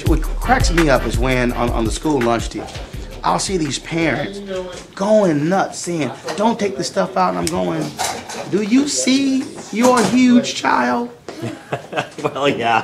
what cracks me up is when on the school lunch deal, I'll see these parents going nuts saying, don't take the stuff out, and I'm going, do you see your huge child? Well, yeah.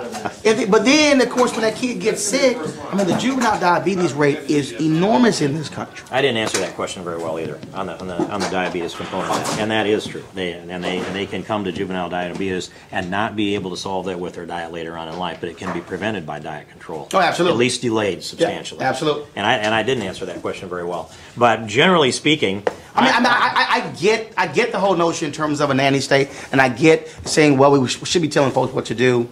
But then, of course, when that kid gets sick, I mean, the juvenile diabetes rate is enormous in this country. I didn't answer that question very well either on the diabetes component of that, and that is true. They can come to juvenile diabetes and not be able to solve that with their diet later on in life, but it can be prevented by diet control. Oh, absolutely. At least delayed substantially. Yeah, absolutely. And I didn't answer that question very well. But generally speaking, I get the whole notion in terms of a nanny state, and I get saying, well, we should be telling folks what to do.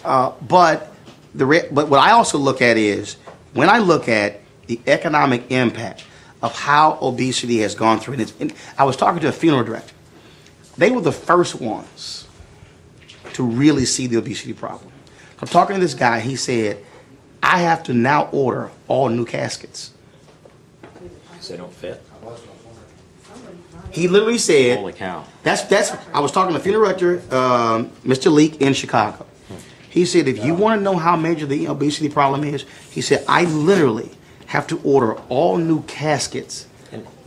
But what I also look at is, when I look at the economic impact of how obesity has gone through, and I was talking to a funeral director. They were the first ones to really see the obesity problem. I'm talking to this guy, he said, I have to now order all new caskets. Because they don't fit? He literally said, holy cow. I was talking to funeral director, Mr. Leak in Chicago. He said, if you want to know how major the obesity problem is, he said, I literally have to order all new caskets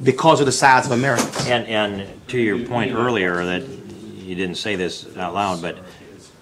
because of the size of Americans. And to your point earlier that you didn't say this out loud, but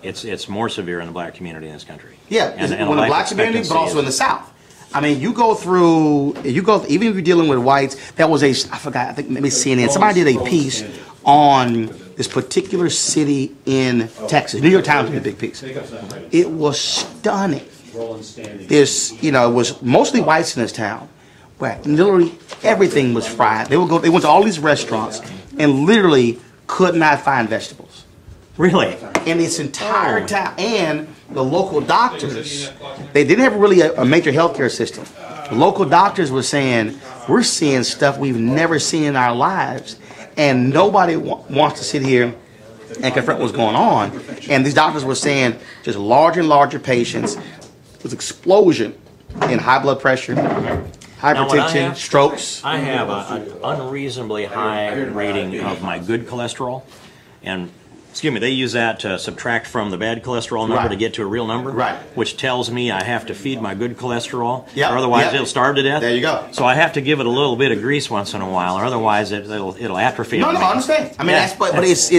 it's more severe in the black community in this country. Yeah, in the black community, but also in the South. I mean, even if you're dealing with whites, I forgot, I think maybe CNN, somebody did a piece on this particular city in Texas. New York Times did a big piece. It was stunning. It was mostly whites in this town, where literally everything was fried. They went to all these restaurants and literally could not find vegetables. Really? In this entire town. And the local doctors, they didn't have really a major healthcare system. The local doctors were saying, we're seeing stuff we've never seen in our lives, and nobody wants to sit here and confront what's going on. And these doctors were saying just larger and larger patients, this explosion in high blood pressure, hypertension, strokes. I have an unreasonably high rating of my good cholesterol, and excuse me, they use that to subtract from the bad cholesterol number to get to a real number, which tells me I have to feed my good cholesterol, or otherwise it'll starve to death. There you go. So I have to give it a little bit of grease once in a while, or otherwise it'll atrophy. No, I understand. I mean, everybody's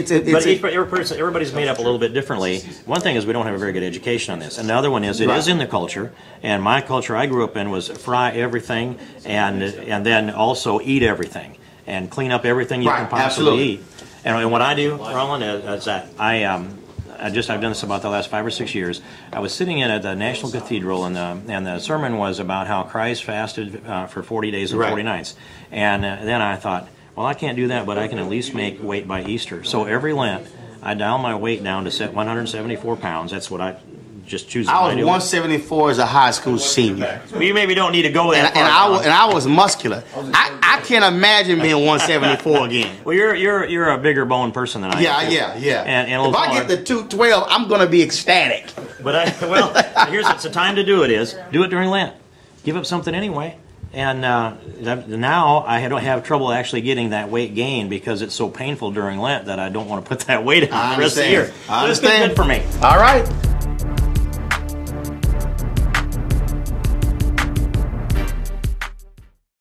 made up a little bit differently. One thing is we don't have a very good education on this, and the other one is it is in the culture. And my culture I grew up in was fry everyththing, and then also eat everything, and clean up everything you can possibly eat. And what I do, Roland, is that I've done this about the last 5 or 6 years. I was sitting in at the National Cathedral, and the sermon was about how Christ fasted for 40 days and 40 nights. And then I thought, well, I can't do that, but I can at least make weight by Easter. So every Lent, I dial my weight down to 174 pounds. That's what I just choose. I was 174 as a high school senior. Well, you maybe don't need to go that far. And I was muscular. I can't imagine being 174 again. Well, you're a bigger bone person than I am. Yeah. And if I get to 212, I'm going to be ecstatic. But here's the time to do it is do it during Lent. Give up something anyway. And now I don't have trouble actually getting that weight gain because it's so painful during Lent that I don't want to put that weight on the rest of the year. I understand. It's good for me. All right.